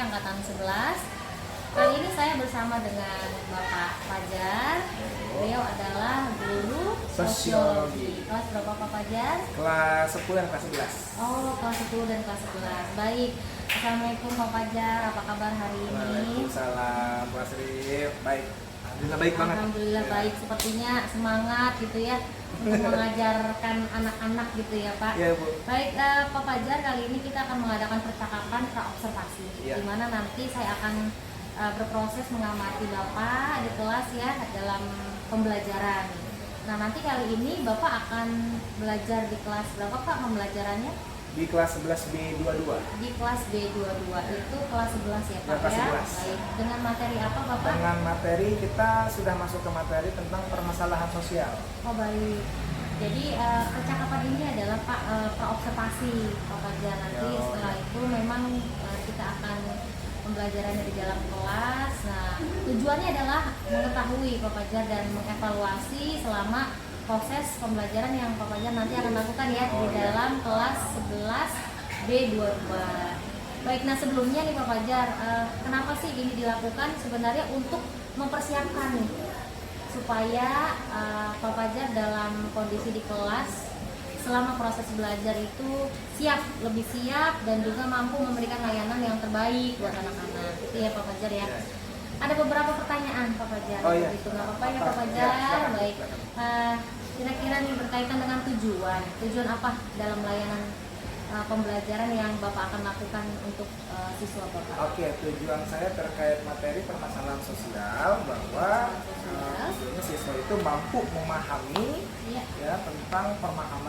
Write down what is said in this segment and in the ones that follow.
angkatan 11. Kali ini saya bersama dengan Bapak Fajar. Beliau adalah guru sosiologi. Kelas berapa Pak Fajar? Kelas 10 dan kelas 11. Oh, kelas 10 dan kelas 11. Baik. Assalamualaikum Pak Fajar, apa kabar hari ini? Waalaikumsalam, Bu Asri. Baik. Alhamdulillah baik banget. Alhamdulillah Ya. baik. Sepertinya semangat gitu ya untuk mengajarkan anak-anak gitu ya Pak. Iya, Bu. Baik, Pak Fajar, kali ini kita akan mengadakan percakapan praobservasi, Iya. di mana nanti saya akan berproses mengamati Bapak di kelas ya dalam pembelajaran. Nah, nanti kali ini Bapak akan belajar di kelas berapa Pak pembelajarannya? Di kelas 11 B22. Di kelas B22, itu kelas 11 ya Pak Ya, kelas ya? 11. Baik, dengan materi apa Bapak? Dengan materi kita sudah masuk ke materi tentang permasalahan sosial. Oh baik. Jadi percakapan ini adalah Pak praobservasi Pak Fajar. Nanti Ya. setelah itu memang kita akan pembelajarannya di dalam kelas. Nah, tujuannya adalah mengetahui Pak Fajar dan mengevaluasi selama proses pembelajaran yang Pak Fajar nanti akan lakukan ya di dalam kelas 11 B22. Baik, nah sebelumnya nih Pak Fajar, kenapa sih ini dilakukan? Sebenarnya untuk mempersiapkan nih supaya Pak Fajar dalam kondisi di kelas selama proses belajar itu lebih siap dan juga mampu memberikan layanan yang terbaik buat anak-anak. Itu ya Pak Fajar ya. Ada beberapa pertanyaan Pak Fajar. Oh iya. Gitu nggak apa-apa ya Pak Ya, Fajar. silakan. Baik. Kira-kira nih berkaitan dengan tujuan apa dalam layanan pembelajaran yang Bapak akan lakukan untuk siswa Bapak? Oke, tujuan saya terkait materi permasalahan sosial bahwa tujuannya siswa itu mampu memahami Iya. ya tentang memahami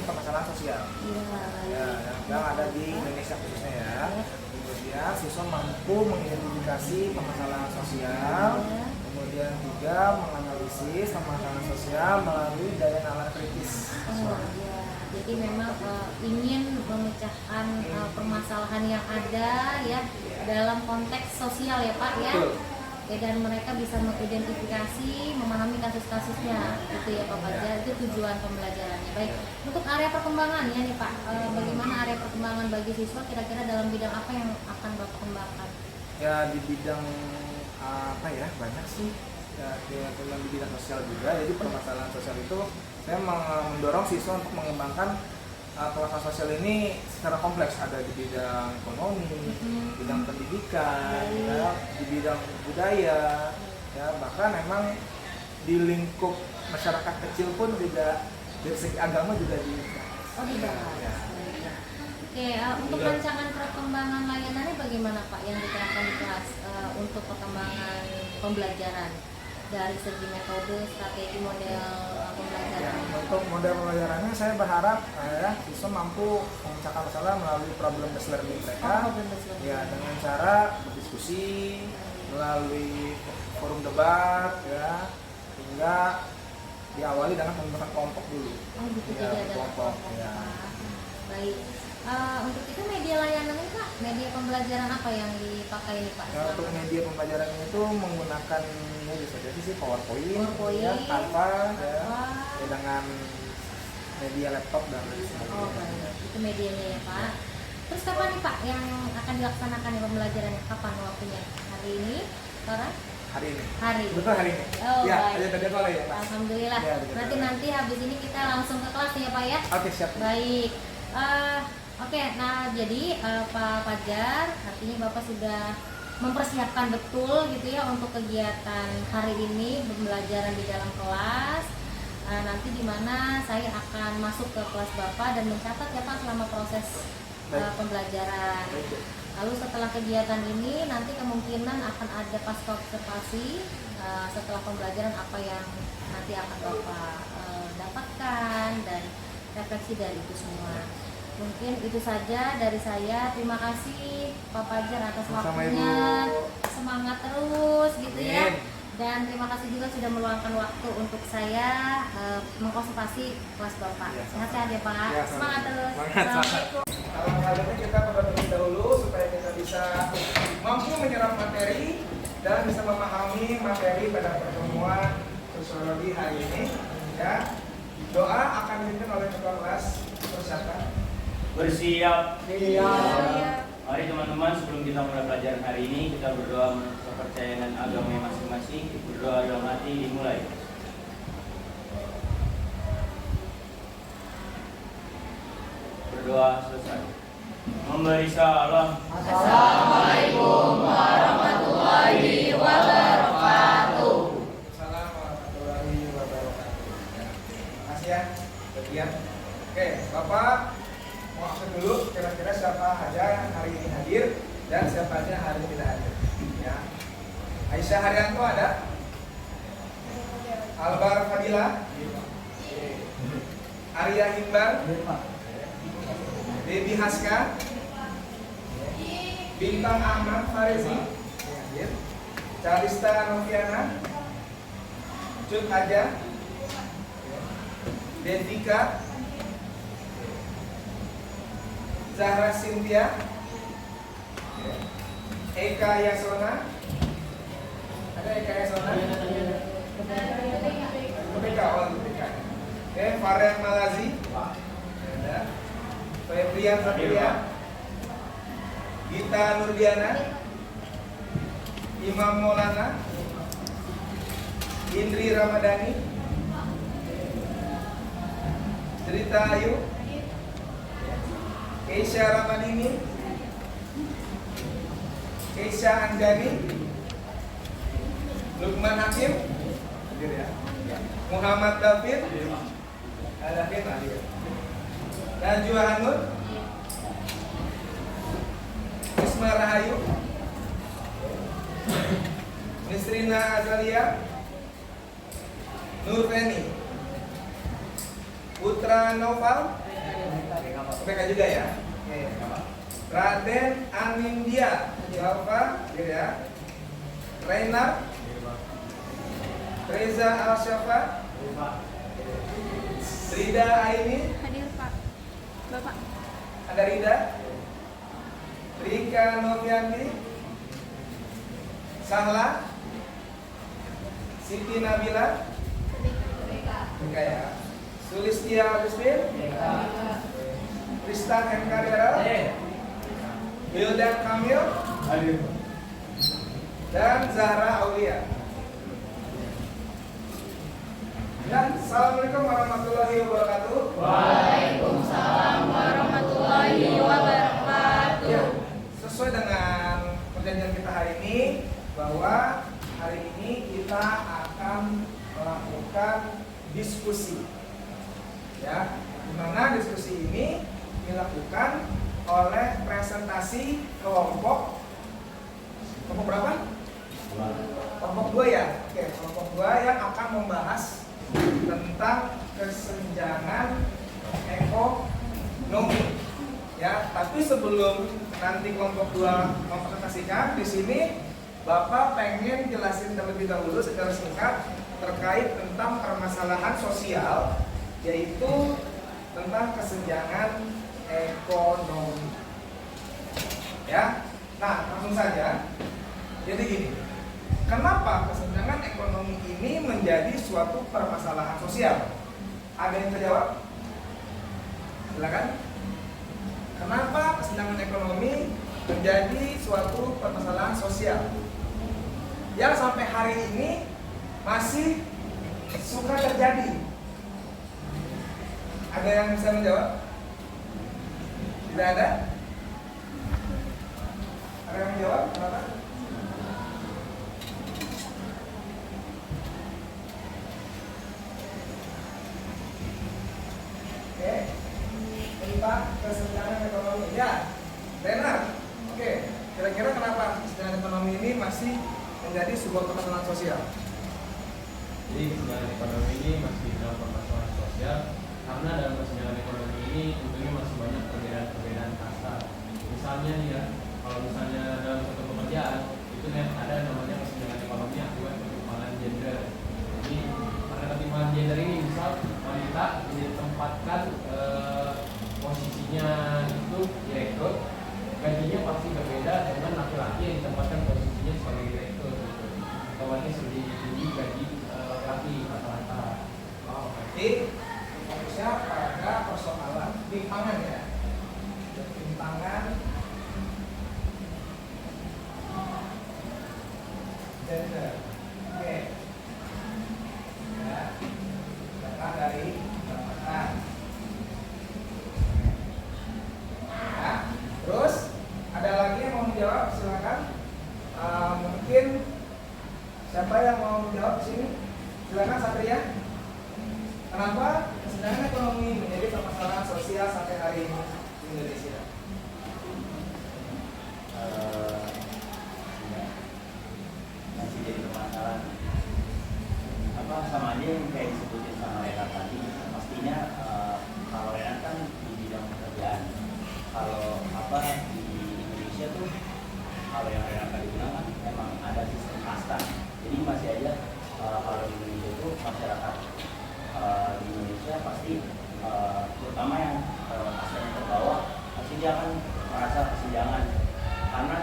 permasalahan sosial. Iya. Ya, yang ada di Indonesia khususnya ya. Kemudian siswa mampu mengidentifikasi permasalahan sosial, kemudian juga menganalisis permasalahan sosial melalui daya nalar kritis. Oh, iya. Jadi memang ingin memecahkan permasalahan yang ada ya dalam konteks sosial ya Pak ya. Betul. Oke, dan mereka bisa mengidentifikasi, memahami kasus-kasusnya, gitu ya Pak Fajar. Itu tujuan pembelajarannya. Baik, untuk area perkembangannya nih Pak, bagaimana area perkembangan bagi siswa kira-kira dalam bidang apa yang akan Bapak kembangkan? Ya di bidang apa ya banyak sih ya di bidang sosial juga. Jadi permasalahan sosial itu saya mendorong siswa untuk mengembangkan permasalahan sosial ini secara kompleks, ada di bidang ekonomi, bidang pendidikan, ya, di bidang budaya, ya bahkan memang di lingkup masyarakat kecil pun juga dari segi agama juga Dibahas. Ya. Oke, untuk rancangan perkembangan layanannya bagaimana Pak yang diterapkan di kelas untuk perkembangan pembelajaran dari segi metode, strategi, model pembelajaran? Untuk model pembelajarannya saya berharap ya siswa mampu memecahkan masalah melalui problem-based learning mereka. Ya dengan cara berdiskusi melalui forum debat ya hingga diawali dengan pembentukan kelompok dulu. Oh gitu, Ya, jadi ada kelompok, kelompok. ya. Baik. Untuk itu media layanannya Pak, media pembelajaran apa yang dipakai nih Pak? Ya, untuk media pembelajaran itu menggunakan ya bisa jadi sih PowerPoint, ya, Canva, ya, ya, dengan media laptop dan lain sebagainya. Oh baik, itu medianya ya Pak. Terus kapan nih Pak yang akan dilaksanakan ya pembelajarannya? Kapan waktunya? Hari ini? Sekarang? Hari ini. Hari ini. Betul hari ini. Oh, Ya, baik. ada tadi apa ya, Mas? Alhamdulillah. Ya, betul. Berarti nanti habis ini kita langsung ke kelas ya Pak ya? Oke, siap. Baik. Oke, nah jadi Pak Fajar, artinya Bapak sudah mempersiapkan betul gitu ya untuk kegiatan hari ini pembelajaran di dalam kelas. Nanti di mana saya akan masuk ke kelas Bapak dan mencatat ya Pak selama proses pembelajaran. Lalu setelah kegiatan ini nanti kemungkinan akan ada pasca observasi setelah pembelajaran apa yang nanti akan Bapak dapatkan dan refleksi dari itu semua. Mungkin itu saja dari saya. Terima kasih Pak Fajar atas Sama-sama, waktunya. Ibu. Semangat terus gitu ya. Amin. Dan terima kasih juga sudah meluangkan waktu untuk saya mengkonsultasi kelas Bapak. Ya, Sehat-sehat ya Pak. Ya, Semangat terus. Semangat. Assalamualaikum. Kali ini kita terlebih dahulu supaya kita bisa mampu menyerap materi dan bisa memahami materi pada pertemuan sosiologi hari ini. Ya, doa akan dipimpin oleh ketua kelas. Persiapkan. Bersiap. Iya. Mari teman-teman, sebelum kita mulai pelajaran hari ini, kita berdoa menurut kepercayaan agama masing-masing. Berdoa dalam hati dimulai. Berdoa selesai. Memberi salam. Assalamualaikum warahmatullahi wabarakatuh. Assalamualaikum warahmatullahi wabarakatuh. Terima kasih ya, bagian. Oke, Bapak mau absen dulu. Kira-kira siapa aja yang hari ini hadir dan siapa aja yang hari ini tidak hadir. Ya. Aisyah Haryanto ada? Albar Fadila? Arya Himbar? Debbie Haska? Bintang Ahmad Farezi? Calista Noviana? Cut Aja? Devika? Zahra Cynthia? Eka Yasona? Ada Eka Yasona? Rebecca, Oke, Farel Malazi? Ada. Febrian Satria? Gita Nurdiana? Imam Maulana? Indri Ramadhani? Cerita Ayu? Keisha Ramadini? Keisha Anjani? Lukman Hakim? Hadir ya. Muhammad David? David hadir. Najwa Hanur? Isma Rahayu? Nisrina Azalia? Nur Feni? Putra Noval? PK juga ya? Oke. Raden Anindya Jalva, ya. Reina? Reza Al-Syafa? Rida Aini? Hadir Pak. Bapak. Ada Rida? Rika Novianti? Sahla? Siti Nabila? Rika ya. Sulistia Agustin? Tristan M. Kaderal? Wildan Kamil? Dan Zahra Aulia. Dan Assalamualaikum warahmatullahi wabarakatuh. Waalaikumsalam warahmatullahi wabarakatuh. Ya, sesuai dengan perjanjian kita hari ini, bahwa hari ini kita akan melakukan diskusi, ya, di mana diskusi ini dilakukan oleh presentasi kelompok berapa? Kelompok 2 ya. Oke, kelompok 2 yang akan membahas tentang kesenjangan ekonomi. Ya, tapi sebelum nanti kelompok 2 mempresentasikan, di sini Bapak pengen jelasin terlebih dahulu secara singkat terkait tentang permasalahan sosial, yaitu tentang kesenjangan ekonomi. Ya. Nah, langsung saja. Jadi gini, kenapa kesenjangan ekonomi ini menjadi suatu permasalahan sosial? Ada yang terjawab? Silakan. Kenapa kesenjangan ekonomi menjadi suatu permasalahan sosial yang sampai hari ini masih suka terjadi? Ada yang bisa menjawab? Tidak ada? Ada yang menjawab? Kenapa? Oke, tentang kesenjangan ekonomi. Ya, benar. Oke, kira-kira kenapa kesenjangan ekonomi ini masih menjadi sebuah permasalahan sosial? Jadi kesenjangan ekonomi ini masih dalam permasalahan sosial karena dalam kesenjangan ekonomi ini tentunya masih banyak perbedaan-perbedaan kasta. Misalnya nih ya, kalau misalnya dalam satu pekerjaan itu ada namanya kesenjangan ekonomi akibat ketimpangan gender. Jadi karena ketimpangan gender ini, misal wanita ditempatkan posisinya itu direktur, gajinya pasti berbeda dengan laki-laki yang ditempatkan posisinya sebagai direktur. Gitu. Otomatis lebih tinggi gaji laki rata-rata. Oh, berarti fokusnya pada persoalan timpangan ya, timpangan Siapa yang mau menjawab di sini? Silakan Satria. Kenapa kesenjangan ekonomi menjadi permasalahan sosial sampai hari ini di Indonesia? Masih jadi permasalahan apa sama aja yang kayak disebutin sama Renat tadi. Pastinya kalau Renat kan di bidang pekerjaan, kalau apa di Indonesia tuh kalau yang Renat tadi bilang kan memang ada sistem kasta. Jadi masih aja kalau di Indonesia itu masyarakat di Indonesia pasti terutama yang kastanya terbawah pasti dia akan merasa kesenjangan karena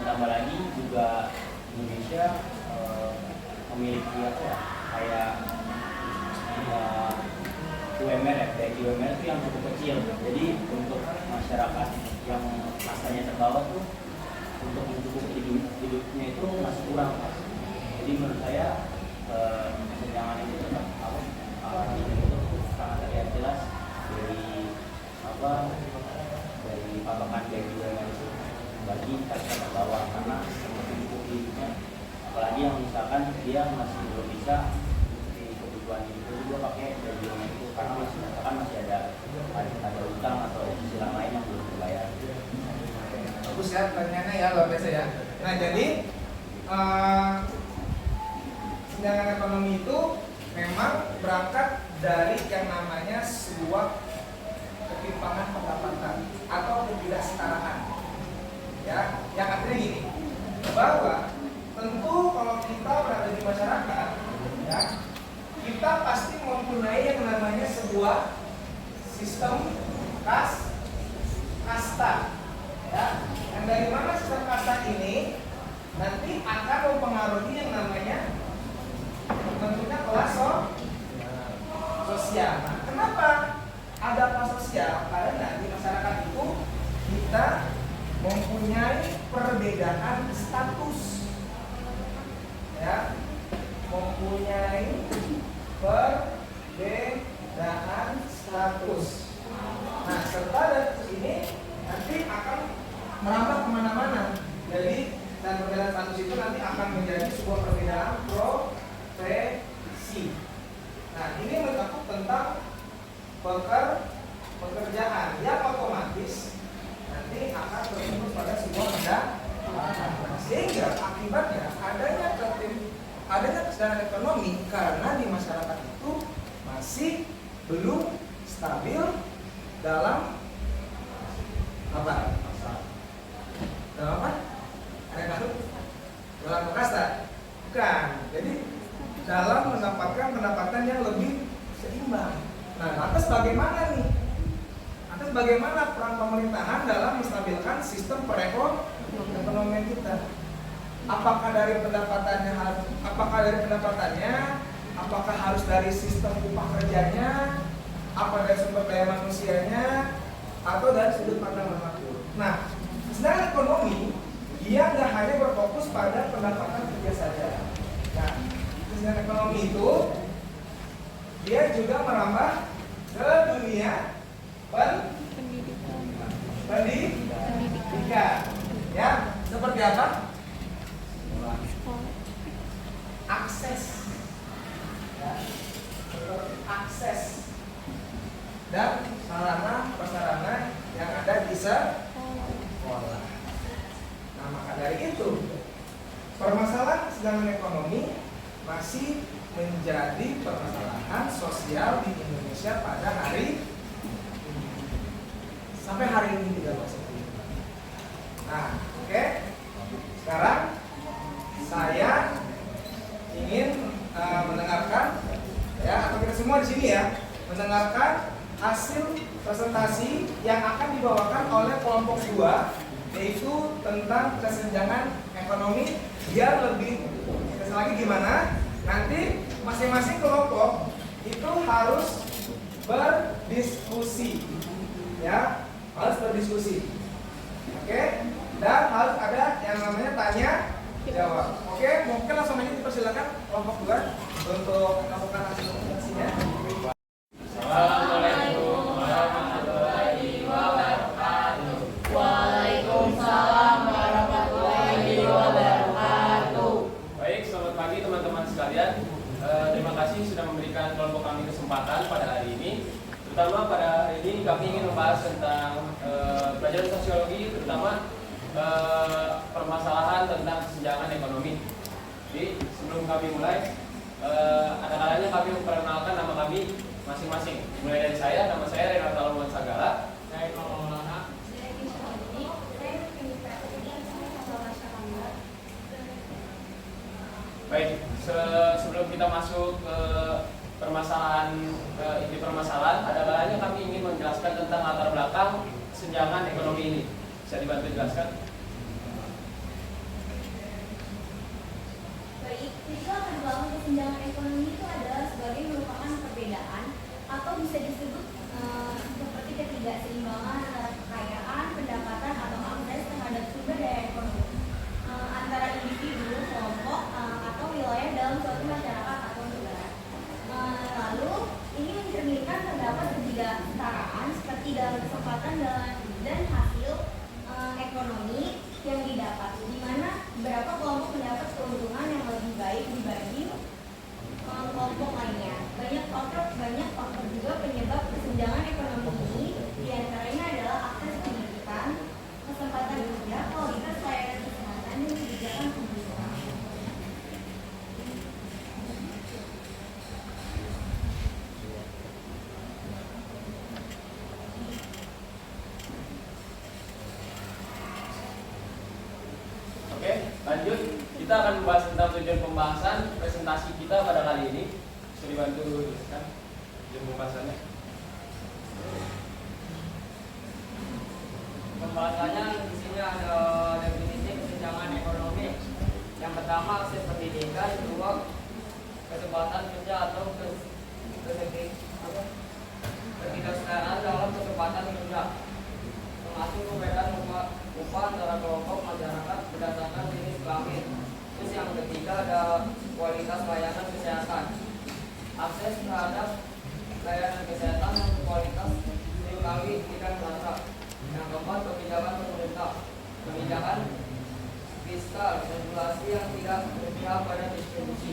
ditambah lagi juga Indonesia memiliki apa ya kayak UMR ya, dari UMR itu yang cukup kecil. Jadi untuk masyarakat yang kastanya terbawah tuh untuk mencukupi hidupnya itu masih kurang. Jadi menurut saya kesenjangan itu tetap itu sangat terlihat jelas dari apa dari patokan gaji UMR itu bagi kasta terbawah karena untuk mencukupi hidupnya, apalagi yang misalkan dia masih belum bisa mencukupi kebutuhan hidup juga pakai gaji UMR itu karena masih ada utang atau cicilan lain yang belum dibayar. Bagus ya pertanyaannya ya, luar biasa ya. Nah jadi kesenjangan ekonomi itu memang berangkat dari yang namanya sebuah ketimpangan pendapatan atau ketidaksetaraan. Ya, yang artinya gini, bahwa tentu kalau kita berada di masyarakat, ya, kita pasti mempunyai yang namanya sebuah sistem kasta, ya. Dan dari mana sistem kasta ini nanti akan mempengaruhi yang namanya tentunya kelas sosial. Nah, kenapa ada kelas sosial? Karena di masyarakat itu kita mempunyai perbedaan status, ya, mempunyai perbedaan status. Nah, serta dari ini nanti akan merambah kemana-mana. Jadi dan perbedaan status itu nanti akan menjadi sebuah perbedaan profesi. Nah, ini mencakup tentang pekerjaan yang otomatis nanti akan berfokus pada sebuah pendapatan. Sehingga akibatnya adanya kesenjangan ekonomi karena di masyarakat itu masih belum stabil dalam apa? Dalam apa? Dalam kasta? Bukan. Jadi dalam mendapatkan pendapatan yang lebih seimbang. Nah, lantas bagaimana nih? Lantas bagaimana peran pemerintahan dalam menstabilkan sistem perekonomian kita? Apakah dari pendapatannya? Apakah harus dari sistem upah kerjanya? Apa dari sumber daya manusianya? Atau dari sudut pandang manapun? Nah, kesenjangan ekonomi dia nggak hanya berfokus pada pendapatan kerja saja. Nah, kesenjangan ekonomi itu dia juga merambah ke dunia pendidikan. Ya, seperti apa? Akses, ya, akses dan sarana-prasarana yang ada di sekolah. Nah, maka dari itu permasalahan kesenjangan ekonomi masih menjadi permasalahan sosial di Indonesia pada hari ini. Sampai hari ini tidak masuk. Nah, oke. Sekarang saya ingin mendengarkan, ya, atau kita semua di sini ya, mendengarkan hasil presentasi yang akan dibawakan oleh kelompok 2, yaitu tentang kesenjangan ekonomi. Biar lebih lagi gimana? Nanti masing-masing kelompok itu harus berdiskusi, ya, harus berdiskusi, oke? Dan harus ada yang namanya tanya jawab, oke? Mungkin langsung aja dipersilakan kelompok 2 untuk melakukan hasil presentasinya. Assalamualaikum warahmatullahi wabarakatuh. Waalaikumsalam warahmatullahi wabarakatuh. Baik, sobat Selamat pagi teman-teman sekalian. Terima kasih sudah memberikan kelompok kami kesempatan pada hari ini. Terutama pada hari ini kami ingin membahas tentang pelajaran sosiologi, terutama permasalahan tentang kesenjangan ekonomi. Jadi sebelum kami mulai, ada kalanya kami memperkenalkan nama kami masing-masing. Mulai dari saya, nama saya Renata Alwan Sagala. Saya Maulana. Baik, sebelum kita masuk ke permasalahan inti permasalahan, ada kalanya kami ingin menjelaskan tentang latar belakang kesenjangan ekonomi ini. Bisa dibantu jelaskan? Baik, tujuan terbangun kesenjangan ekonomi itu adalah sebagai merupakan perbedaan atau bisa disebut seperti ketidakseimbangan antara kekayaan, pendapatan atau akses terhadap sumber daya ekonomi antara individu, kelompok atau wilayah dalam suatu masyarakat atau negara. Lalu ini mencerminkan terdapat ketidaksetaraan seperti dalam kesempatan dan hasil ekonomi yang didapat, di mana beberapa kelompok mendapat keuntungan yang lebih baik dibanding kelompok lainnya. Banyak faktor juga penyebab kesenjangan ekonomi ini, diantaranya adalah akses pendidikan, kesempatan kerja, kualitas layanan kesehatan, dan kebijakan pemerintahan. Oke, lanjut. Kita akan membahas tentang tujuan pembahasan presentasi kita pada kali ini. Bisa dibantu jelaskan tujuan pembahasannya? Pembahasannya di sini ada definisi kesenjangan ekonomi. Yang pertama akses pendidikan, kedua kesempatan kerja atau ketidaksetaraan dalam kesempatan kerja. Mengatur perbedaan upah antara kelompok masyarakat berdasarkan jenis kelamin. Terus yang ketiga ada kualitas layanan kesehatan. Akses terhadap layanan kesehatan dan kualitas seringkali tidak merata. Yang keempat kebijakan pemerintah. Kebijakan fiskal, regulasi yang tidak berpihak pada distribusi.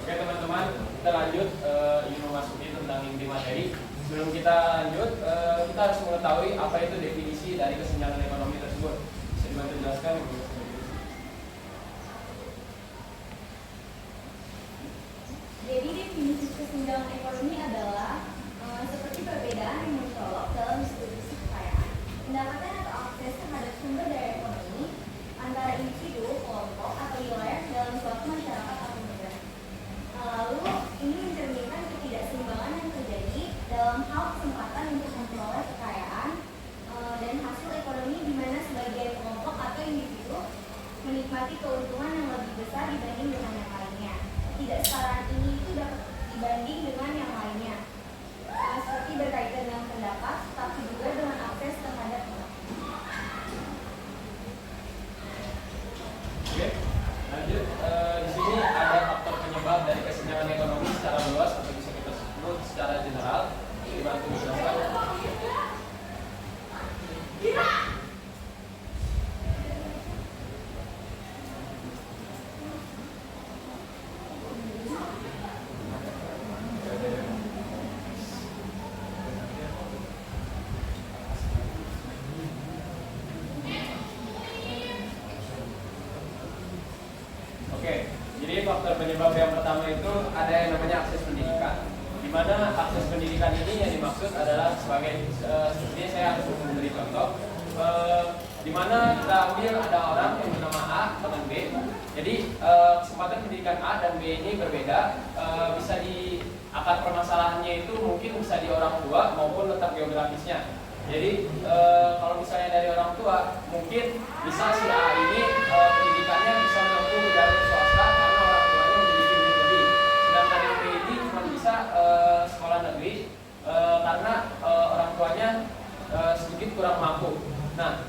Oke teman-teman, kita lanjut ingin memasuki tentang inti materi. Sebelum kita lanjut, kita harus mengetahui apa itu definisi dari kesenjangan ekonomi tersebut. Bisa dibantu jelaskan? Jadi definisi kesenjangan ekonomi adalah seperti perbedaan yang mencolok dalam distribusi kekayaan, pendapatan atau akses terhadap sumber daya ekonomi antara individu, kelompok, atau wilayah dalam suatu masyarakat atau negara. Lalu ini mencerminkan ketidakseimbangan yang terjadi dalam hal kesempatan untuk memperoleh kekayaan dan hasil ekonomi, di mana sebagian kelompok atau individu menikmati keuntungan yang lebih besar dibanding dengan yang lainnya. Ketidaksetaraan ini itu dapat dibanding dengan yang lainnya, seperti berkaitan dengan pendapat, tapi juga dengan akses terhadap Oke, lanjut. Di sini ada faktor penyebab dari kesenjangan ekonomi secara luas atau bisa kita sebut secara general. Dibantu jelaskan. Oke, jadi faktor penyebab yang pertama itu ada yang namanya akses pendidikan. Di mana akses pendidikan ini yang dimaksud adalah sebagai seperti saya harus memberi contoh, di mana kita ambil ada orang yang bernama A dengan B. Jadi kesempatan pendidikan A dan B ini berbeda. Bisa di akar permasalahannya itu mungkin bisa di orang tua maupun letak geografisnya. Jadi kalau misalnya dari orang tua, mungkin bisa si A ini pendidikannya bisa menempuh jalur swasta karena orang tuanya memiliki duit lebih. Sedangkan yang B ini cuma bisa sekolah negeri karena orang tuanya sedikit kurang mampu. Nah,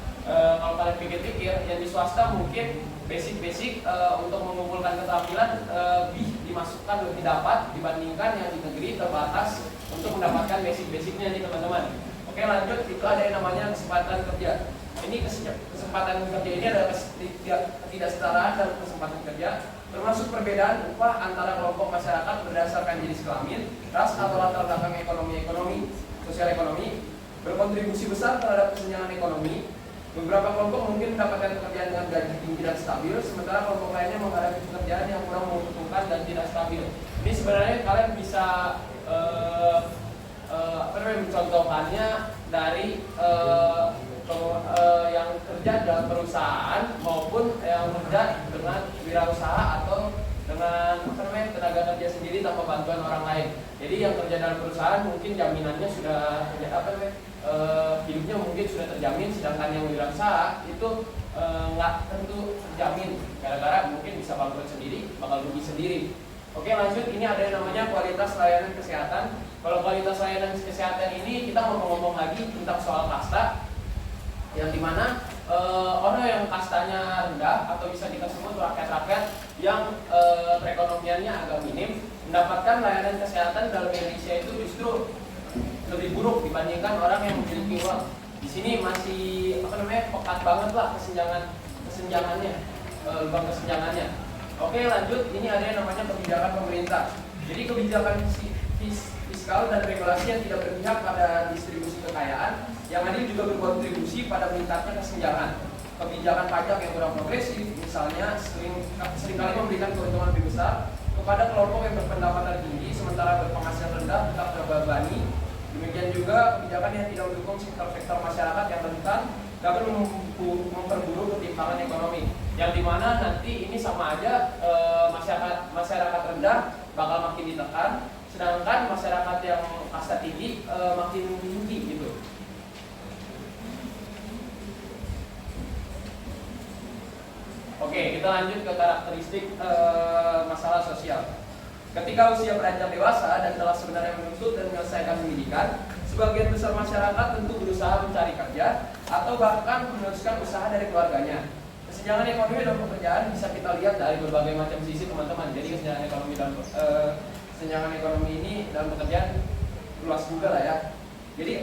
kalau kalian pikir-pikir, yang di swasta mungkin basic-basic untuk mengumpulkan keterampilan lebih dimasukkan, lebih dapat dibandingkan yang di negeri terbatas untuk mendapatkan basic-basicnya nih teman-teman. Oke lanjut, itu ada yang namanya kesempatan kerja. Ini kesempatan kerja ini adalah ketidaksetaraan dalam kesempatan kerja, termasuk perbedaan upah antara kelompok masyarakat berdasarkan jenis kelamin, ras atau latar belakang sosial ekonomi, berkontribusi besar terhadap kesenjangan ekonomi. Beberapa kelompok mungkin mendapatkan pekerjaan dengan gaji tinggi dan stabil, sementara kelompok lainnya menghadapi pekerjaan yang kurang menguntungkan dan tidak stabil. Ini sebenarnya kalian bisa mencontohkannya dari yang kerja dalam perusahaan maupun yang kerja dengan wirausaha atau dengan tenaga kerja sendiri tanpa bantuan orang lain. Jadi yang kerja dalam perusahaan mungkin jaminannya sudah hidupnya mungkin sudah terjamin, sedangkan yang wirausaha itu nggak tentu terjamin, gara-gara mungkin bisa bangkrut sendiri, bakal rugi sendiri. Oke, lanjut, ini ada yang namanya kualitas layanan kesehatan. Kalau kualitas layanan kesehatan ini kita ngomong-ngomong lagi tentang soal kasta, yang dimana orang yang kastanya rendah atau bisa kita sebut rakyat-rakyat yang perekonomiannya agak minim mendapatkan layanan kesehatan dalam Indonesia itu justru lebih buruk dibandingkan orang yang memiliki uang. Di sini masih pekat banget lah kesenjangannya, lubang kesenjangannya. Oke, lanjut, ini ada yang namanya kebijakan pemerintah. Jadi kebijakan fiskal dan regulasi yang tidak berpihak pada distribusi kekayaan, yang adil juga berkontribusi pada meningkatnya kesenjangan. Kebijakan pajak yang kurang progresif, misalnya seringkali memberikan keuntungan lebih besar kepada kelompok yang berpendapatan tinggi, sementara berpenghasilan rendah tetap terbebani. Demikian juga kebijakan yang tidak mendukung sektor-sektor masyarakat yang rentan dapat memperburuk ketimpangan ekonomi. Yang dimana nanti ini sama aja masyarakat rendah bakal makin ditekan, sedangkan masyarakat yang kasta tinggi makin tinggi gitu. Oke, kita lanjut ke karakteristik masalah sosial. Ketika usia beranjak dewasa dan telah sebenarnya menuntut dan menyelesaikan pendidikan, sebagian besar masyarakat tentu berusaha mencari kerja atau bahkan meneruskan usaha dari keluarganya. Kesenjangan ekonomi dalam pekerjaan bisa kita lihat dari berbagai macam sisi, teman-teman. Jadi kesenjangan ekonomi ini dalam pekerjaan luas juga lah ya. Jadi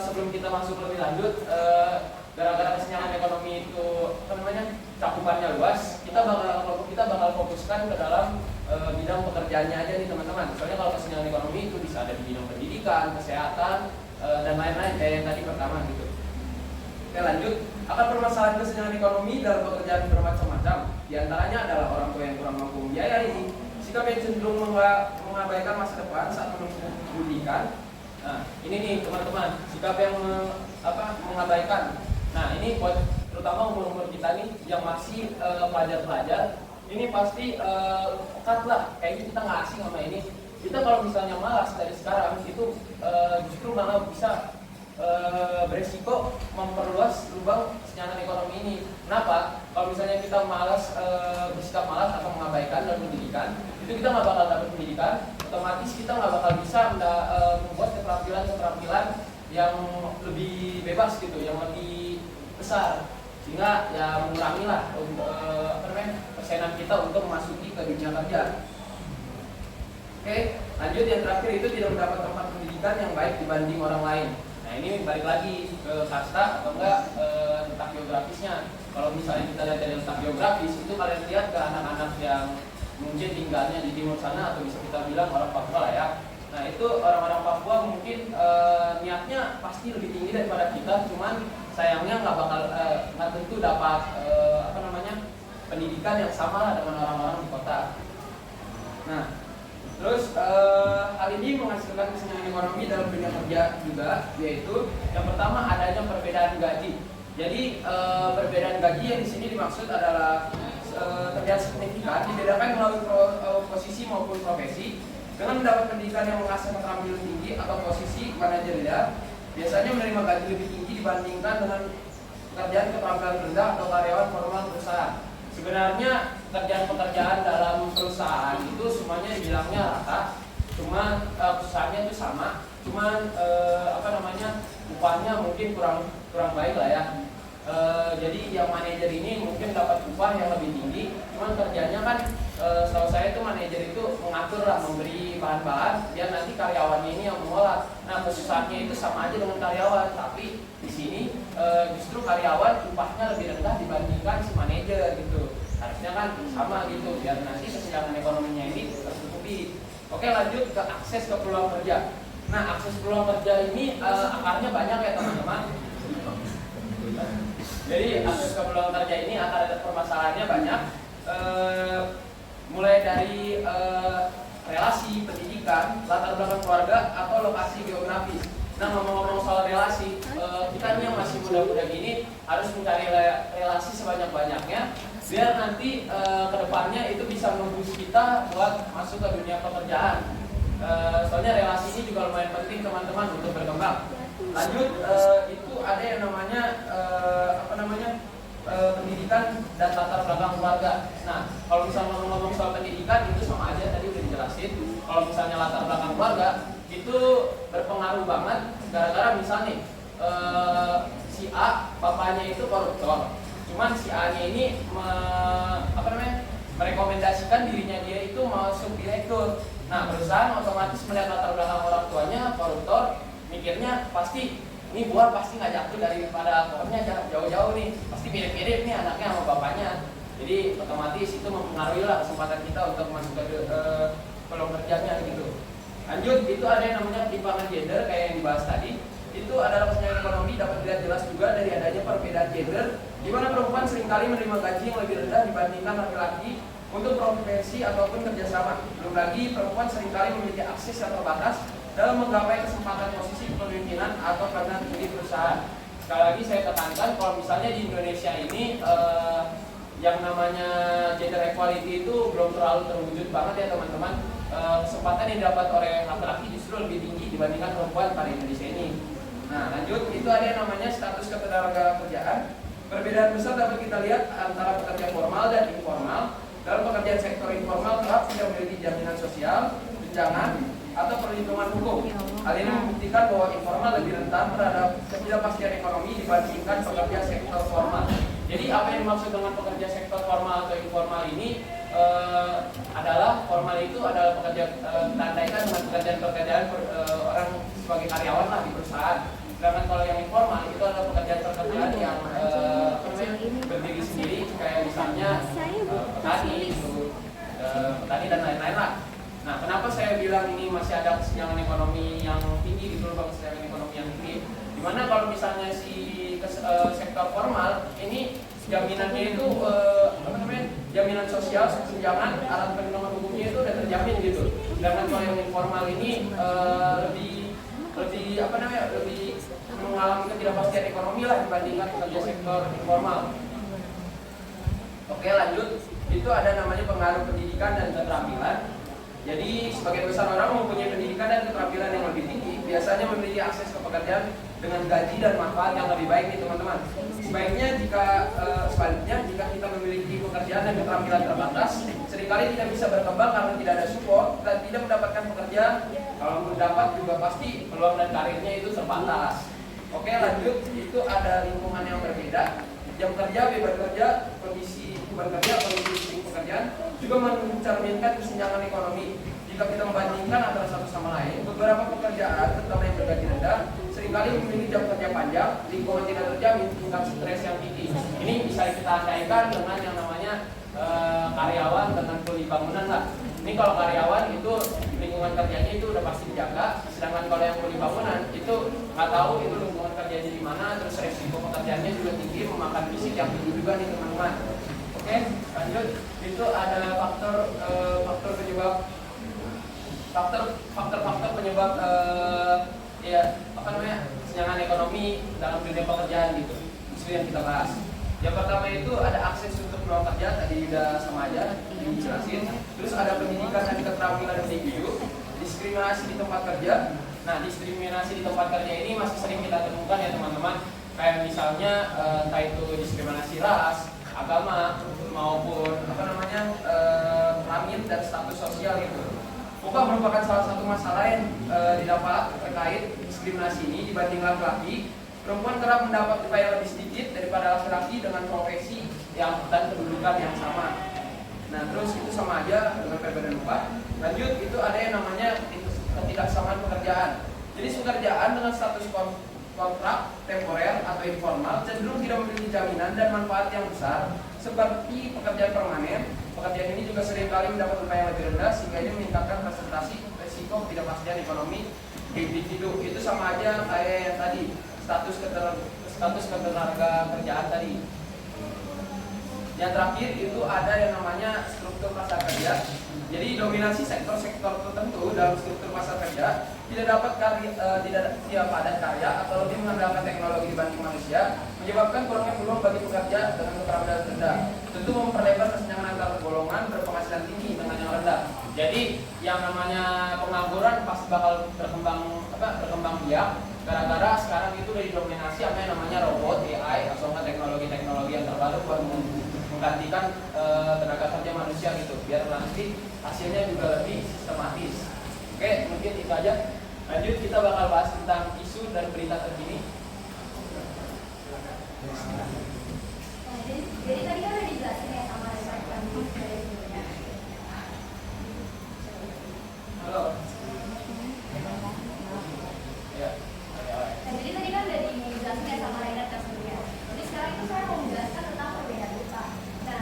sebelum kita masuk lebih lanjut, gara-gara kesenjangan ekonomi itu cakupannya luas, kita bakal fokuskan ke dalam bidang pekerjaannya aja nih teman-teman. Soalnya kalau kesenjangan ekonomi itu bisa ada di bidang pendidikan, kesehatan, dan lain-lain kayak yang tadi pertama gitu. Oke, lanjut. Akan permasalahan kesenjangan ekonomi dalam pekerjaan bermacam-macam. Di antaranya adalah orang tua yang kurang mampu membiayai, sikap yang cenderung mengabaikan masa depan saat menempuh pendidikan. Nah, ini nih teman-teman, sikap yang mengabaikan. Nah, ini buat terutama umur-umur kita nih yang masih pelajar-pelajar, ini pasti pekat lah, kayaknya kita nggak asing sama ini. Kita kalau misalnya malas dari sekarang itu justru malah bisa beresiko memperluas lubang kesenjangan ekonomi ini. Kenapa? Kalau misalnya kita bersikap malas atau mengabaikan dalam pendidikan, itu kita nggak bakal dapat pendidikan, otomatis kita nggak bakal bisa membuat keterampilan yang lebih bebas gitu, yang lebih besar, sehingga ya mengurangi lah persenan kita untuk memasuki ke dunia kerja. Oke, lanjut, yang terakhir itu tidak mendapat tempat pendidikan yang baik dibanding orang lain. Nah, ini balik lagi ke kasta atau enggak letak geografisnya. Kalau misalnya kita lihat dari letak geografis, itu kalian lihat ke anak-anak yang mungkin tinggalnya di timur sana, atau bisa kita bilang orang Papua lah ya. Nah, itu orang-orang Papua mungkin niatnya pasti lebih tinggi daripada kita, cuman sayangnya nggak tentu dapat pendidikan yang sama lah dengan orang-orang di kota. Nah, terus hal ini menghasilkan kesenjangan ekonomi dalam dunia kerja juga, yaitu yang pertama adanya perbedaan gaji. Jadi perbedaan gaji yang di sini dimaksud adalah terlihat signifikan dibedakan melalui posisi maupun profesi. Dengan mendapat pendidikan yang mengasah keterampilan tinggi atau posisi manajerial, biasanya menerima gaji lebih tinggi dibandingkan dengan pekerjaan keterampilan rendah atau karyawan formal perusahaan. Sebenarnya pekerjaan dalam perusahaan itu semuanya dibilangnya rata, cuma perusahaannya itu sama, cuman upahnya mungkin kurang baik lah ya. Jadi yang manajer ini mungkin dapat upah yang lebih tinggi, cuman kerjanya kan setahu saya itu manajer itu mengatur lah, memberi bahan-bahan biar nanti karyawannya ini yang mengolah. Nah, perusahaannya itu sama aja dengan karyawan, tapi di sini justru karyawan upahnya lebih rendah dibandingkan si manajer gitu. Harusnya kan sama gitu biar nanti kesenjangan ekonominya ini tercukupi. Oke, lanjut ke akses ke peluang kerja. Nah, akses peluang kerja ini akarnya banyak ya teman-teman. Jadi akses ke peluang kerja ini akar permasalahannya banyak. Mulai dari relasi, pendidikan, latar belakang keluarga, atau lokasi geografis. Nah, ngomong-ngomong soal relasi, kita nih yang masih muda-muda gini harus mencari relasi sebanyak-banyaknya biar nanti kedepannya itu bisa ngebus kita buat masuk ke dunia pekerjaan. Soalnya relasi ini juga lumayan penting teman-teman untuk berkembang. Lanjut, itu ada yang namanya pendidikan dan latar belakang keluarga. Nah, kalau misalnya ngomong soal pendidikan itu sama aja tadi udah dijelasin. Kalau misalnya latar belakang keluarga itu berpengaruh banget gara-gara misalnya si A bapaknya itu koruptor. Cuman si A-nya ini merekomendasikan dirinya dia itu masuk direktur. Nah, perusahaan otomatis melihat latar belakang orang tuanya koruptor, mikirnya pasti ini buah pasti ngajak tuh daripada pokoknya jauh-jauh nih, pasti mirip-mirip nih anaknya sama bapaknya. Jadi otomatis itu mempengaruhi lah kesempatan kita untuk masuk ke peluang kerjanya gitu. Lanjut, itu ada yang namanya ketimpangan gender kayak yang dibahas tadi. Itu adalah kesenjangan ekonomi dapat dilihat jelas juga dari adanya perbedaan gender, di mana perempuan seringkali menerima gaji yang lebih rendah dibandingkan laki-laki untuk profesi ataupun kerjasama. Belum lagi perempuan seringkali memiliki akses yang terbatas dalam menggapai kesempatan posisi kepemimpinan atau peranan di perusahaan. Sekali lagi saya tekankan kalau misalnya di Indonesia ini yang namanya gender equality itu belum terlalu terwujud banget ya teman-teman. Kesempatan yang didapat oleh laki-laki justru lebih tinggi dibandingkan perempuan pada Indonesia ini. Nah, lanjut, itu ada yang namanya status ketenagakerjaan. Perbedaan besar dapat kita lihat antara pekerja formal dan informal. Dalam pekerjaan sektor informal kerap tidak memiliki jaminan sosial, tunjangan, atau perlindungan hukum. Hal ini membuktikan bahwa informal lebih rentan terhadap ketidakpastian ekonomi dibandingkan pekerja sektor formal. Jadi apa yang dimaksud dengan pekerja sektor formal atau informal ini adalah formal itu adalah pekerja tandaikan dengan pekerjaan-pekerjaan orang sebagai karyawan lah di perusahaan. Sedangkan kalau yang informal itu adalah pekerjaan-pekerjaan yang berdiri sendiri kayak misalnya petani, petani dan lain-lain lah. Nah, kenapa saya bilang ini masih ada kesenjangan ekonomi yang tinggi gitu loh, kesenjangan ekonomi yang tinggi? Dimana kalau misalnya si sektor formal ini jaminannya itu jaminan sosial, tunjangan, alat perlindungan hukumnya itu udah terjamin gitu. Sedangkan kalau yang informal ini lebih mengalami ketidakpastian ekonomi lah dibandingkan pekerja sektor informal. Oke, lanjut, itu ada namanya pengaruh pendidikan dan keterampilan. Jadi sebagian besar orang mempunyai pendidikan dan keterampilan yang lebih tinggi, biasanya memiliki akses ke pekerjaan dengan gaji dan manfaat yang lebih baik nih teman-teman. Sebaliknya sebaliknya jika kita memiliki pekerjaan dan keterampilan terbatas, seringkali tidak bisa berkembang karena tidak ada support dan tidak mendapatkan pekerjaan. Kalau mendapat juga pasti peluang dan karirnya itu terbatas. Oke, lanjut, itu ada lingkungan yang berbeda. Jam kerja, bebas kerja, kondisi pekerjaan juga mencerminkan kesenjangan ekonomi. Jika kita membandingkan antara satu sama lain, beberapa pekerjaan, terutama yang bergaji rendah, seringkali memiliki jam kerja panjang, lingkungan tidak terjamin, tingkat stres yang tinggi. Ini bisa kita kaitkan dengan yang namanya karyawan dengan kuli bangunan lah. Ini kalau karyawan itu lingkungan kerjanya itu udah pasti dijaga, sedangkan kalau yang kuli bangunan itu nggak tahu itu lingkungan kerjanya di mana, terus resiko pekerjaannya juga tinggi, memakan fisik yang tinggi juga nih teman-teman. Oke, lanjut, itu ada faktor penyebab kesenjangan ekonomi dalam dunia pekerjaan gitu. Itu yang kita bahas. Yang pertama itu ada akses untuk peluang kerja, tadi udah sama aja dijelasin. Terus ada pendidikan dan keterampilan individu, diskriminasi di tempat kerja. Nah, diskriminasi di tempat kerja ini masih sering kita temukan ya teman-teman. Kayak misalnya entah itu diskriminasi ras, agama, maupun kelamin dan status sosial itu. Upah merupakan salah satu masalah yang didapat terkait diskriminasi ini dibanding laki-laki. Perempuan kerap mendapat upaya lebih sedikit daripada laki-laki dengan profesi dan kedudukan yang sama. Nah, terus itu sama aja dengan perbedaan upah. Lanjut, itu ada yang namanya ketidaksamaan pekerjaan. Jadi pekerjaan dengan status kontrak temporer atau informal cenderung tidak memiliki jaminan dan manfaat yang besar seperti pekerjaan permanen. Pekerjaan ini juga seringkali mendapat upah yang lebih rendah sehingga ini meningkatkan presentasi resiko ketidakpastian ekonomi individu. Itu sama aja kayak yang tadi status ketenaga kerjaan tadi. Yang terakhir itu ada yang namanya struktur pasar kerja. Jadi dominasi sektor-sektor tertentu dalam struktur pasar kerja tidak dapat tidak padat karya atau lebih mengandalkan teknologi dibanding manusia, menyebabkan kurangnya peluang bagi pekerja dengan keterampilan rendah. Tentu memperlebar kesenjangan antar golongan berpenghasilan tinggi dengan yang rendah. Jadi yang namanya pengangguran pasti bakal berkembang biak gara-gara sekarang itu udah didominasi apa yang namanya robot, AI atau teknologi-teknologi yang terbaru buat menggantikan tenaga kerja manusia gitu, biar nanti hasilnya juga lebih sistematis. Oke, mungkin itu aja. Lanjut kita bakal bahas tentang isu dan berita terkini. Nah, jadi tadi kan udah dijelasin ya sama rekan-rekan dari sebelumnya. Halo. Ya. Nah, jadi tadi kan udah dijelasin ya sama rekan sebelumnya. Jadi sekarang itu saya mau menjelaskan tentang perbedaan upah. Nah,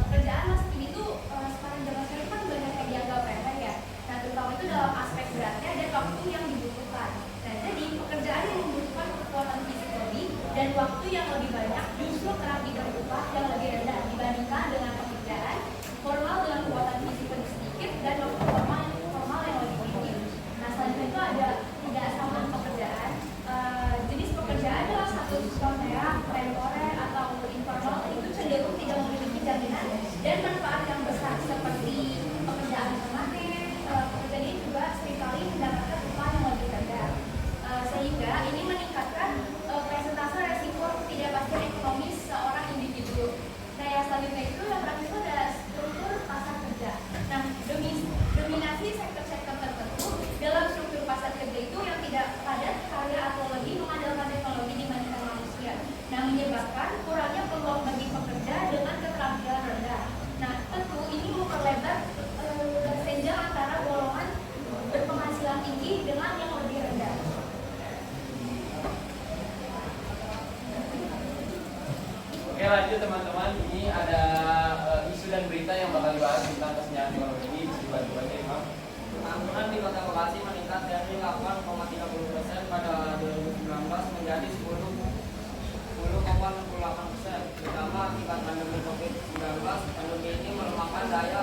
pekerjaan masa kini tuh sekarang zaman sekarang kan banyak yang dianggap remeh ya. Nah, terutama itu dalam aspek beratnya dan waktu yang dibutuhkan. Nah, jadi pekerjaan yang membutuhkan kekuatan fisik lebih dan waktu yang lebih banyak justru kerap diberi upah yang lebih rendah dibandingkan dengan pekerjaan formal dengan kekuatan fisik lebih sedikit dan waktu formal yang lebih tinggi. Nah, selanjutnya itu ada tidak sama pekerjaan. Jenis pekerjaan dalam status kontrak, temporer atau informal itu cenderung tidak memiliki jaminan dan manfaat yang besar seperti pekerjaan permanen. Pekerjaan ini juga seringkali mendapatkan upah yang lebih rendah, sehingga ini meningkatkan presentase resiko ketidakpastian ekonomis seorang individu. Nah, yang selanjutnya itu yang terakhir itu ada struktur pasar kerja. Nah, dominasi sektor-sektor tertentu dalam struktur pasar kerja itu yang tidak padat karya atau lebih mengandalkan teknologi dibandingkan manusia. Nah, menyebabkan kurangnya peluang bagi pekerja dengan keterampilan rendah. Nah, tentu ini memperlebar senjang antara golongan berpenghasilan tinggi dengan yang lebih rendah. Oke, lanjut teman-teman. Ini ada isu dan berita yang bakal dibahas tentang kesenjangan ekonomi ini. Bisa dibantu aja, Imam. Pengangguran di Kota Bekasi meningkat dari 8,30% pada 2019 menjadi 10,68%, terutama akibat pandemi COVID-19. Pandemi ini melemahkan daya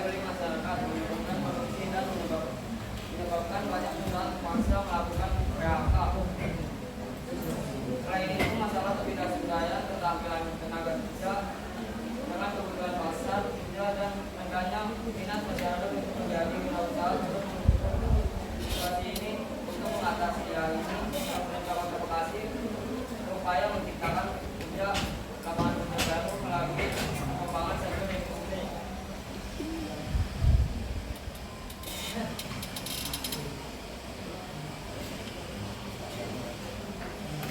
beli masyarakat, menurunkan produksi dan menyebabkan banyak perusahaan terpaksa melakukan PHK. Selain itu, masalah ketidaksesuaian keterampilan tenaga kerja dengan kebutuhan pasar kerja dan rendahnya minat masyarakat untuk menjadi wirausaha terus mendukung situasi ini. Untuk mengatasi hal ini, Pemerintah Kota Bekasi berupaya menciptakan lapangan kerja baru melalui pengembangan sektor industri.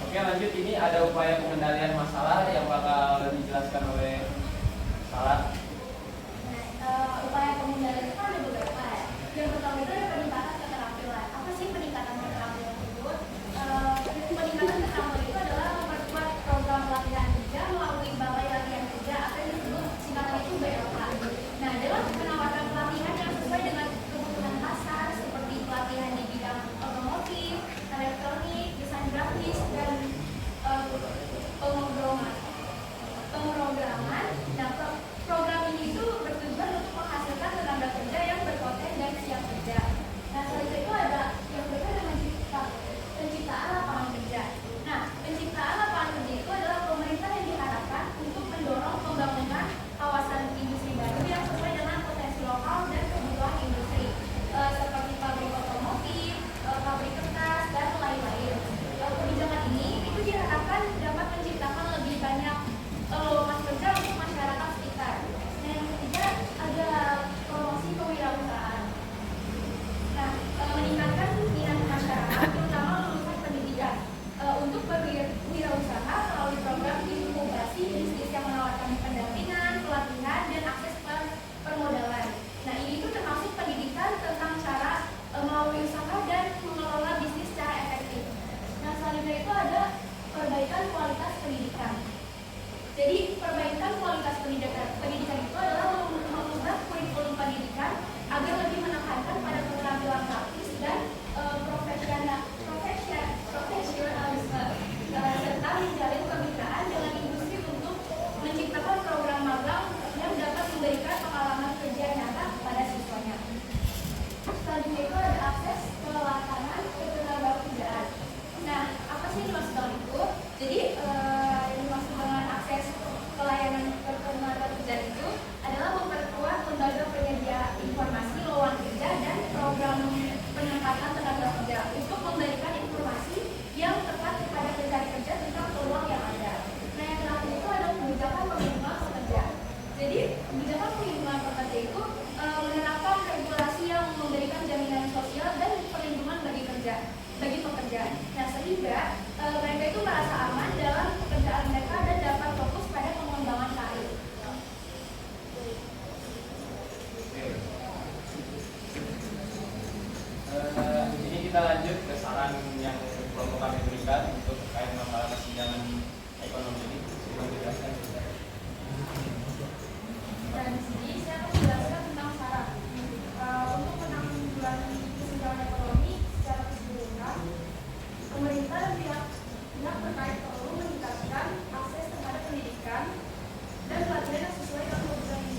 Oke, lanjut. Ini ada upaya pengendalian masalah yang bakal dijelaskan oleh Salah. Nah, upaya pengendalian itu kan ada beberapa ya. Yang pertama itu ada peningkatan keterampilan. Apa sih peningkatan keterampilan itu? Peningkatan keterampilan itu adalah memperkuat program pelatihan kerja melalui balai latihan kerja atau yang disebut singkatan itu BLK. Nah, dalam penawaran pelatihan yang sesuai dengan kebutuhan pasar seperti pelatihan di bidang otomotif, elektronik, desain grafis, dan pemrograman.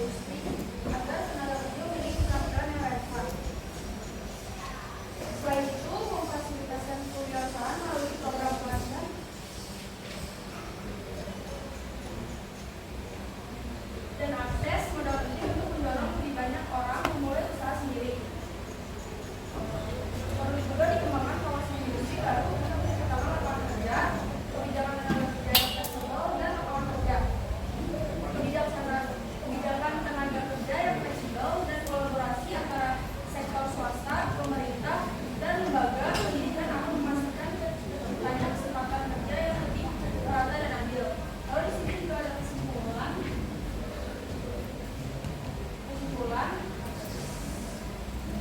industri agar tenaga kerja memiliki keterampilan yang relevan. Selain itu, memfasilitasi kewirausahaan melalui program pelatihan dan akses modal penting untuk mendorong lebih banyak orang memulai usaha sendiri. Perlu juga dikembangkan kawasan industri baru untuk menciptakan lapangan kerja, kebijakan tenaga kerja yang fleksibel dan lapangan kerja. Kebijakan tenaga kerja yang fleksibel dan kolaborasi antara sektor swasta, pemerintah, dan lembaga pendidikan akan memastikan terciptanya kesempatan kerja yang lebih merata dan adil. Lalu di sini juga ada kesimpulan.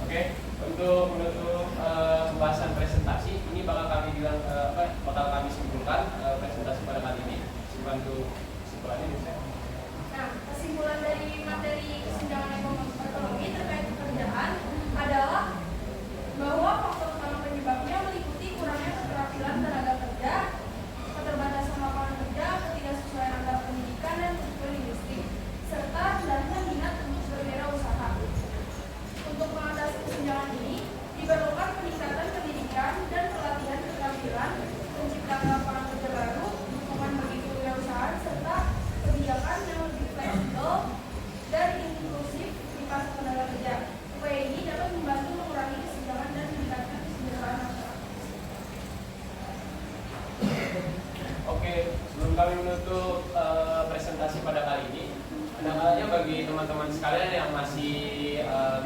Oke, untuk menutup pembahasan presentasi ini bakal kami simpulkan presentasi pada kali ini. Simpan untuk kesimpulannya bisa. Nah, kesimpulan dari materi kesenjangan ekonomi terkait pekerjaan adalah bahwa faktor utama penyebabnya meliputi kurangnya keterampilan tenaga kerja, keterbatasan lapangan kerja, ketidaksesuaian antara pendidikan dan kebutuhan industri, serta rendahnya minat untuk berwirausaha. Untuk mengatasi kesenjangan ini, diperlukan peningkatan pendidikan dan pelatihan keterampilan, penciptaan lapangan kerja baru, dukungan bagi kewirausahaan, serta kebijakan yang lebih fleksibel dan inklusif di pasar tenaga kerja. Upaya ini dapat membantu mengurangi kesenjangan dan meningkatkan kesejahteraan masyarakat. Oke, sebelum kami menutup presentasi pada kali ini, ada kalanya bagi teman-teman sekalian yang masih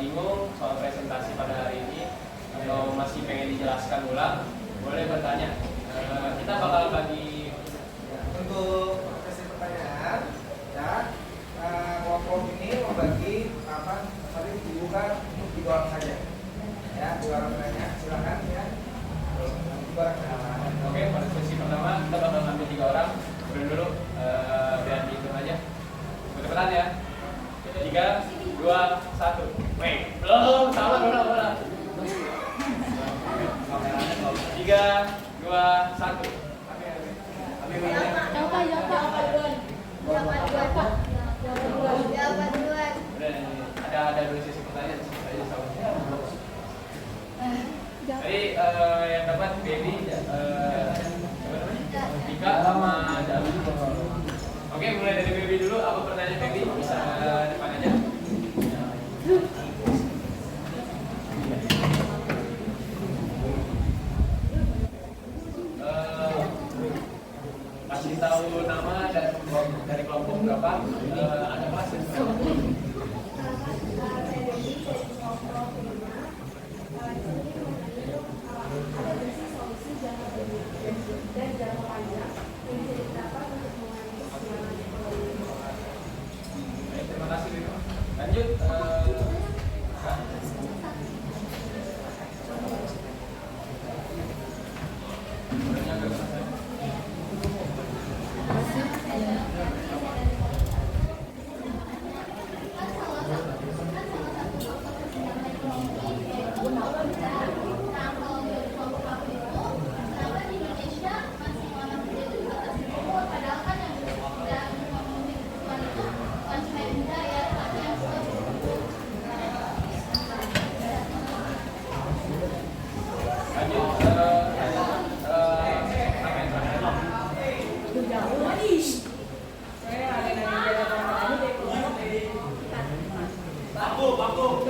bingung soal presentasi pada hari ini atau masih pengen dijelaskan ulang, boleh bertanya. Kita bakal bagi Untuk sesi pertanyaan, ya, kelompok ini membagi tadi dibuka untuk 3 orang saja, ya, 2 orang tanya, silakan ya. 2 orang tanya. Oke, pada sesi pertama kita bakal ambil 3 orang. Dulu biar dihitung aja. Cepetan ya. 3, 2, 1. Wait, belum, salah. 3, 2, 1. Ada 2 sesi pertanyaan. Tadi yang dapat Baby, Dika sama Dalu. Oke, mulai dari Baby dulu. Apa pertanyaan Baby? Bisa depan aja. Kasih tahu nama dan dari kelompok berapa? Ada kelas ya? Terima kasih Bimo. Lanjut.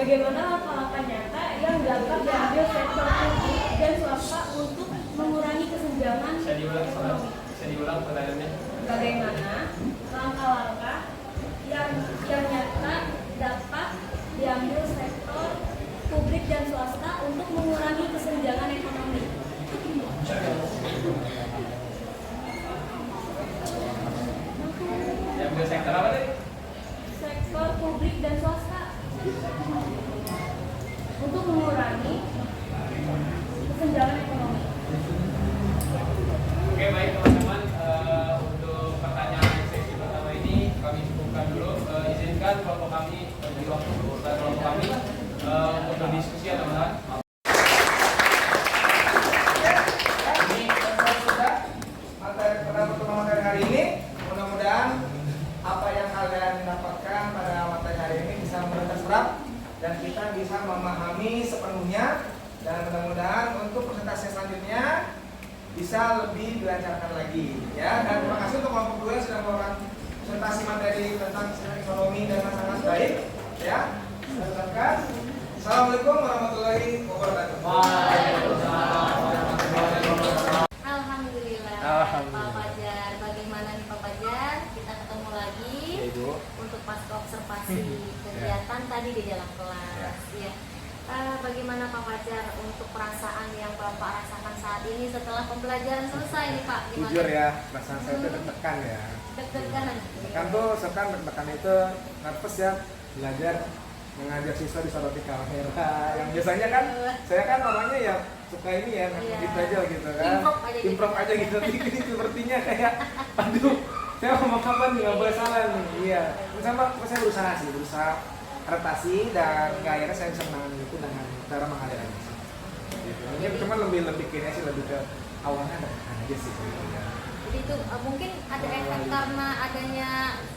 Bagaimana langkah-langkah nyata yang dapat diambil sektor publik dan swasta untuk mengurangi kesenjangan ekonomi? Bisa diulang pertanyaannya? Bagaimana langkah-langkah yang nyata dapat diambil sektor publik dan swasta untuk mengurangi kesenjangan ekonomi? Diambil sektor apa tadi? Sektor publik dan swasta untuk mengurangi kesenjangan ekonomi. Oke, baik teman-teman, untuk pertanyaan sesi pertama ini kami cukupkan dulu. Izinkan kelompok kami di waktu kelompok kami untuk berdiskusi ya teman-teman. Ini sudah materi pertama materi hari ini. Mudah-mudahan apa yang kalian dapatkan pada materi hari dan kita bisa memahami sepenuhnya, dan mudah-mudahan untuk presentasi selanjutnya bisa lebih dilancarkan lagi ya. Dan terima kasih untuk kelompok 2 yang sudah melakukan presentasi materi tentang kesehatan ekonomi dengan sangat baik ya. Saya ucapkan Assalamualaikum warahmatullahi wabarakatuh. Alhamdulillah. Alhamdulillah. Pak Fajar, bagaimana nih Pak Fajar? Kita ketemu lagi Ya, Ibu. untuk pasca observasi kegiatan tadi di dalam kelas. Ya. Bagaimana Pak Fajar untuk perasaan yang Bapak rasakan saat ini setelah pembelajaran selesai nih Pak? Gimana? Jujur ya, perasaan saya itu deg-degan ya. Deg-degan. Deg-degan tuh, sekarang deg-degan itu nervous ya, belajar mengajar siswa disoroti kamera. Yang biasanya kan, saya kan orangnya ya suka ini ya, Iya. gitu aja gitu kan. Improv aja gitu. Ini sepertinya kayak, aduh, saya ngomong apa nih, nggak boleh salah nih. Iya, sama saya berusaha adaptasi, dan akhirnya saya bisa menangani itu dengan cara mengajarnya. Gitu. Ini cuma lebih kayaknya sih lebih ke awalnya deg-degan aja sih sebenarnya. Jadi itu mungkin ada efek karena adanya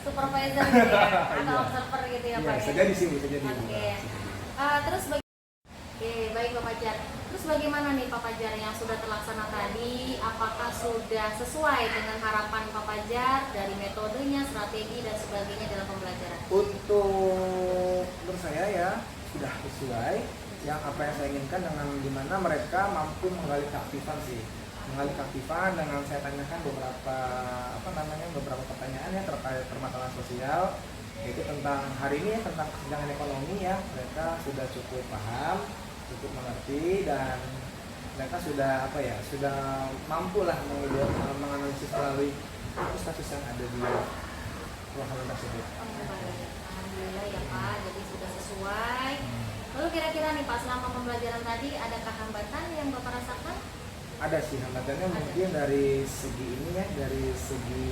supervisor gitu ya, atau Iya. observer gitu ya Iya, Pak ya? bisa jadi sih, bisa jadi. Oke. Terus baik Pak Fajar. Terus bagaimana nih Pak Fajar yang sudah terlaksana tadi? Apakah sudah sesuai dengan harapan Pak Fajar dari metodenya, strategi dan sebagainya dalam pembelajaran? Untuk menurut saya ya sudah sesuai yang apa yang saya inginkan, dengan dimana mereka mampu menggali keaktifan dengan saya tanyakan beberapa pertanyaan ya terkait permasalahan sosial, yaitu tentang hari ini tentang kesenjangan ekonomi ya. Mereka sudah cukup paham, cukup mengerti, dan mereka sudah mampu lah menganalisis melalui kasus yang ada di ruangan tersebut. Alhamdulillah ya Pak, jadi sudah sesuai. Lalu kira-kira nih Pak, selama pembelajaran tadi adakah hambatan yang Bapak rasakan? Ada sih hambatannya, mungkin dari segi ini ya, dari segi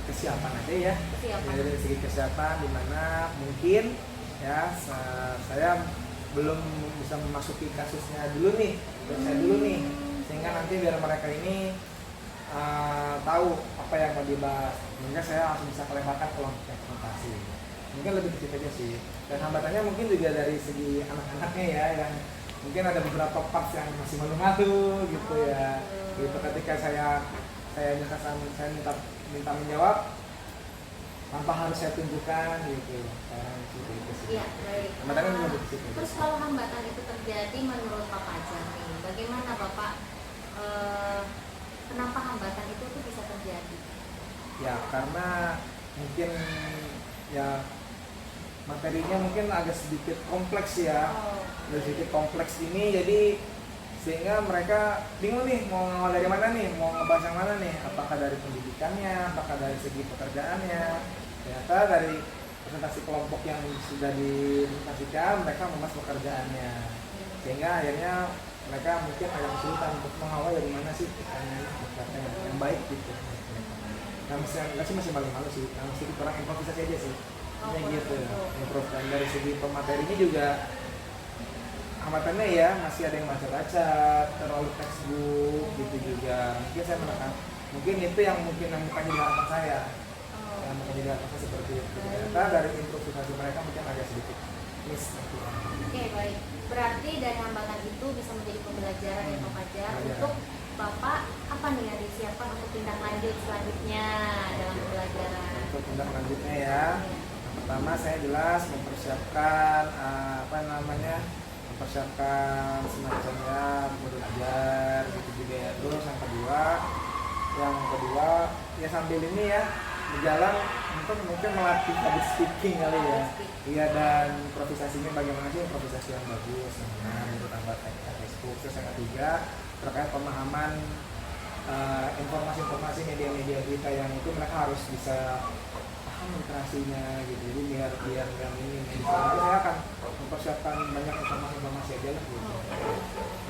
kesiapan aja ya. Kesiapan. Dari segi kesiapan, dimana mungkin ya saya belum bisa memasuki kasusnya dulu nih, sehingga nanti biar mereka ini tahu apa yang mau dibahas, sehingga saya langsung bisa kelewatan kelompok presentasi. Mungkin lebih ke situ aja sih. Dan hambatannya mungkin juga dari segi anak-anaknya ya, yang mungkin ada beberapa parts yang masih malu-malu gitu ya. Gitu ketika saya minta menjawab tanpa harus saya tunjukkan gitu. Iya, baik. Hambatannya juga lebih ke situ. Terus kalau hambatan itu terjadi menurut Pak Fajar nih, bagaimana Bapak kenapa hambatan itu tuh bisa terjadi? Ya karena mungkin ya materinya mungkin agak sedikit kompleks ya. Sedikit kompleks ini, jadi sehingga mereka bingung nih mau ngawal dari mana nih, mau ngebahas yang mana nih, apakah dari pendidikannya, apakah dari segi pekerjaannya. Ternyata dari presentasi kelompok yang sudah dipresentasikan, mereka membahas pekerjaannya, sehingga akhirnya mereka mungkin agak kesulitan untuk mengawal dari mana sih pertanyaan yang baik gitu. Nah, masih malu-malu sih, masih kurang improvisasi aja sih. Kayak gitu, improv. Dan dari segi pematerinya juga hamatannya ya masih ada yang baca-baca, terlalu textbook gitu juga. Mungkin saya menekan, mungkin itu yang bukan jadi harapan saya. Yang bukan jadi harapan saya seperti itu. Ternyata dari improvisasi mereka mungkin agak sedikit miss. Oke, baik. Berarti dari hambatan itu bisa menjadi pembelajaran ya Pak Fajar untuk Bapak apa nih yang disiapkan untuk tindak lanjut selanjutnya dalam pembelajaran? Untuk tindak lanjutnya ya, pertama saya jelas mempersiapkan mempersiapkan semacamnya modul ajar gitu juga ya. Terus yang kedua ya sambil ini ya berjalan untuk mungkin melatih public speaking kali ya. Iya, dan improvisasinya bagaimana sih improvisasi yang bagus, nah menurut Facebook. Terus yang ketiga terkait pemahaman informasi-informasi media-media berita yang itu mereka harus bisa paham literasinya gitu. Jadi biar yang ini saya akan mempersiapkan banyak informasi aja lah gitu.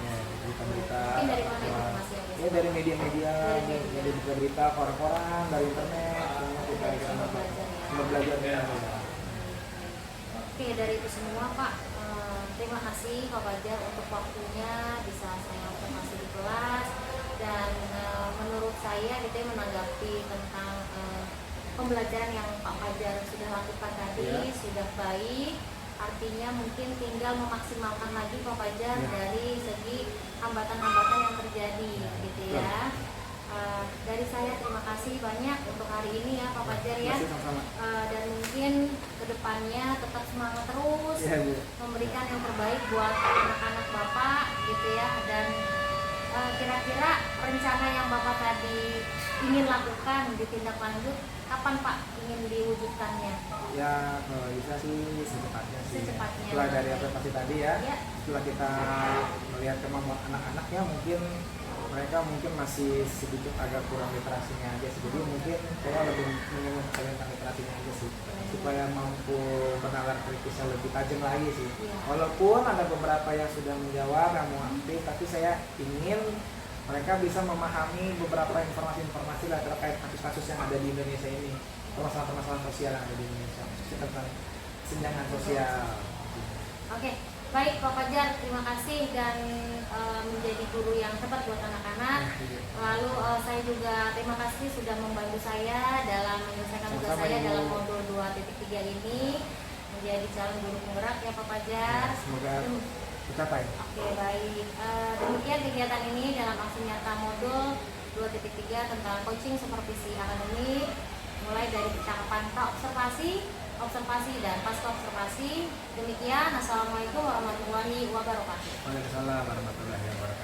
Ya, berita-berita. Mungkin dari mana informasi yang Ya dari media-media, dari berita, koran-koran, dari internet, semua kita sumber belajarnya. Oke, dari itu semua Pak, terima kasih Pak Fajar untuk waktunya bisa saya observasi di kelas, dan menurut saya kita menanggapi tentang pembelajaran yang Pak Fajar sudah lakukan tadi sudah baik, Artinya mungkin tinggal memaksimalkan lagi Pak Fajar Ya. dari segi hambatan-hambatan yang terjadi gitu ya. Dari saya terima kasih banyak untuk hari ini ya Pak Fajar ya. Masih sama-sama. Dan mungkin kedepannya tetap semangat terus Iya, Bu. memberikan yang terbaik buat anak-anak Bapak gitu ya. Dan kira-kira rencana yang Bapak tadi ingin lakukan ditindaklanjut kapan Pak ingin diwujudkannya? Ya kalau bisa sih secepatnya sih. Secepatnya. Setelah dari observasi tadi ya, Ya. setelah kita melihat kemampuan anak-anak ya, mungkin mereka mungkin masih sedikit agak kurang literasinya aja sih. Jadi mungkin saya lebih ingin tentang literasinya aja sih, supaya mampu bernalar kritisnya lebih tajam lagi sih. Iya. Walaupun ada beberapa yang sudah menjawab, yang mau aktif, tapi saya ingin mereka bisa memahami beberapa informasi-informasi lah terkait kasus-kasus yang ada di Indonesia ini, permasalahan-permasalahan sosial yang ada di Indonesia, khususnya tentang kesenjangan sosial. Oke, baik Pak Fajar, terima kasih dan menjadi guru yang tepat buat anak-anak. Lalu saya juga terima kasih sudah membantu saya dalam menyelesaikan tugas Sama-sama, saya Ibu. dalam modul 2.3 ini menjadi calon guru penggerak ya Pak Fajar. Semoga tercapai. Oke, baik. Demikian kegiatan ini dalam aksi nyata modul 2.3 tentang coaching supervisi akademik, mulai dari percakapan observasi dan pasca observasi. Demikian, assalamualaikum warahmatullahi wabarakatuh. Waalaikumsalam warahmatullahi wabarakatuh.